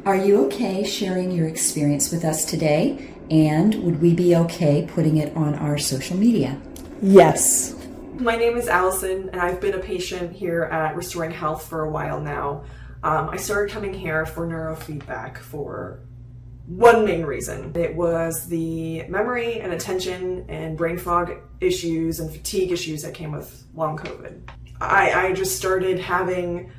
Are you okay sharing your experience with us today? And would we be okay putting it on our social media? Yes. My name is Allison, and I've been a patient here at Restoring Health for a while now. I started coming here for neurofeedback for one main reason. It was the memory and attention and brain fog issues and fatigue issues that came with long COVID. I just started having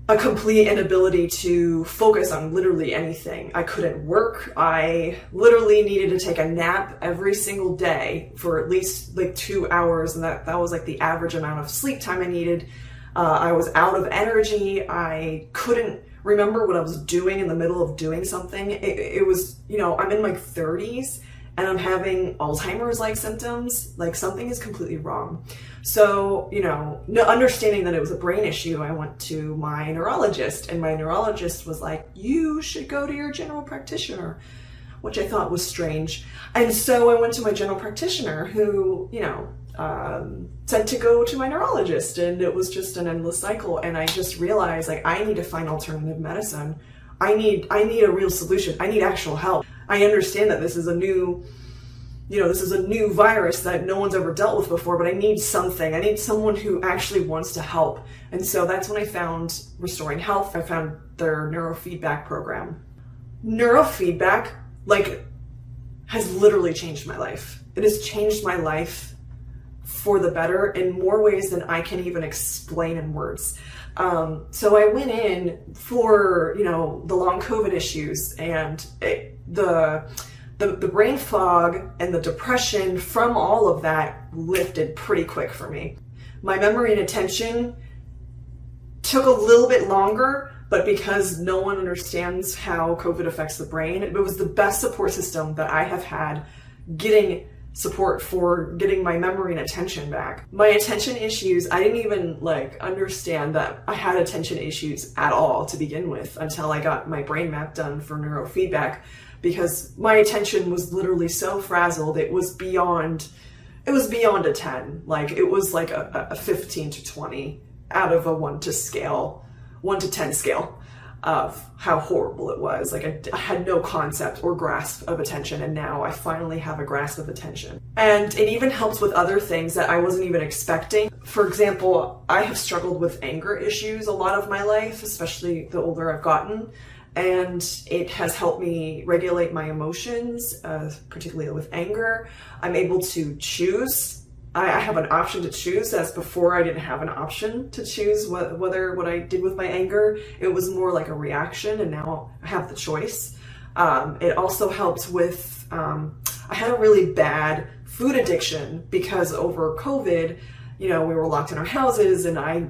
a complete inability to focus on literally anything. I couldn't work. I literally needed to take a nap every single day for at least like 2 hours, and that was like the average amount of sleep time I needed. I was out of energy. I couldn't remember what I was doing in the middle of doing something. It was, I'm in my 30s and I'm having Alzheimer's-like symptoms, like something is completely wrong. So, understanding that it was a brain issue, I went to my neurologist, and my neurologist was like, you should go to your general practitioner, which I thought was strange. And so I went to my general practitioner who, said to go to my neurologist, and it was just an endless cycle. And I just realized, like, I need to find alternative medicine. I need a real solution. I need actual help. I understand that this is a new virus that no one's ever dealt with before, but I need something. I need someone who actually wants to help. And so that's when I found Restoring Health. I found their neurofeedback program. Neurofeedback, has literally changed my life. It has changed my life for the better in more ways than I can even explain in words. So I went in for, the long COVID issues, and the brain fog and the depression from all of that lifted pretty quick for me. My memory and attention took a little bit longer, but because no one understands how COVID affects the brain, it was the best support system that I have had getting support for getting my memory and attention back. My attention issues, I didn't even understand that I had attention issues at all to begin with until I got my brain map done for neurofeedback, because my attention was literally so frazzled. It was beyond a 10. It was like a 15 to 20 out of a 1 to 10 scale of how horrible it was. I had no concept or grasp of attention, and now I finally have a grasp of attention. And it even helps with other things that I wasn't even expecting. For example, I have struggled with anger issues a lot of my life, especially the older I've gotten. And it has helped me regulate my emotions, particularly with anger. I'm able to choose. I have an option to choose, as before I didn't have an option to choose whether what I did with my anger. It was more like a reaction, and now I have the choice. It also helps with, I had a really bad food addiction because over COVID, we were locked in our houses, and I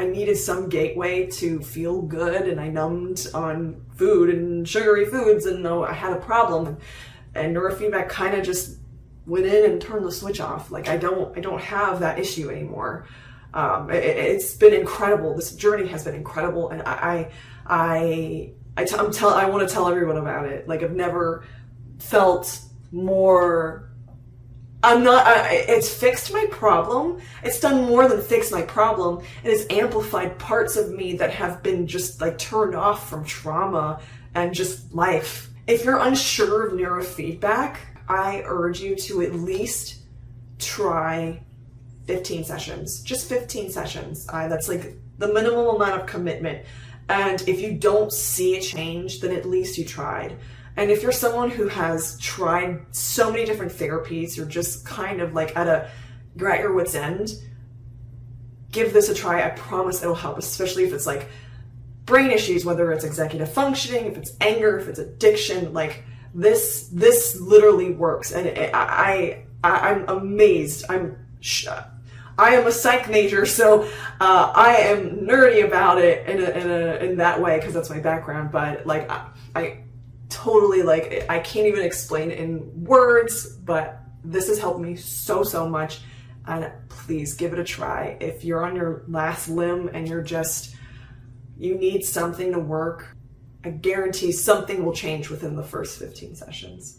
needed some gateway to feel good, and I numbed on food and sugary foods, and I had a problem, and neurofeedback kind of just went in and turned the switch off. I don't have that issue anymore. It's been incredible. This journey has been incredible, and I want to tell everyone about it. I've never felt more. It's fixed my problem. It's done more than fix my problem. It has amplified parts of me that have been just turned off from trauma and just life. If you're unsure of neurofeedback, I urge you to at least try 15 sessions, just 15 sessions. That's the minimum amount of commitment. And if you don't see a change, then at least you tried. And if you're someone who has tried so many different therapies, you're just kind of you're at your wit's end, give this a try. I promise it'll help, especially if it's brain issues, whether it's executive functioning, if it's anger, if it's addiction. This literally works. And I'm amazed. I am a psych major, so I am nerdy about it in that way, because that's my background. But I totally I can't even explain it in words, but this has helped me so much. And please give it a try. If you're on your last limb and you need something to work, I guarantee something will change within the first 15 sessions.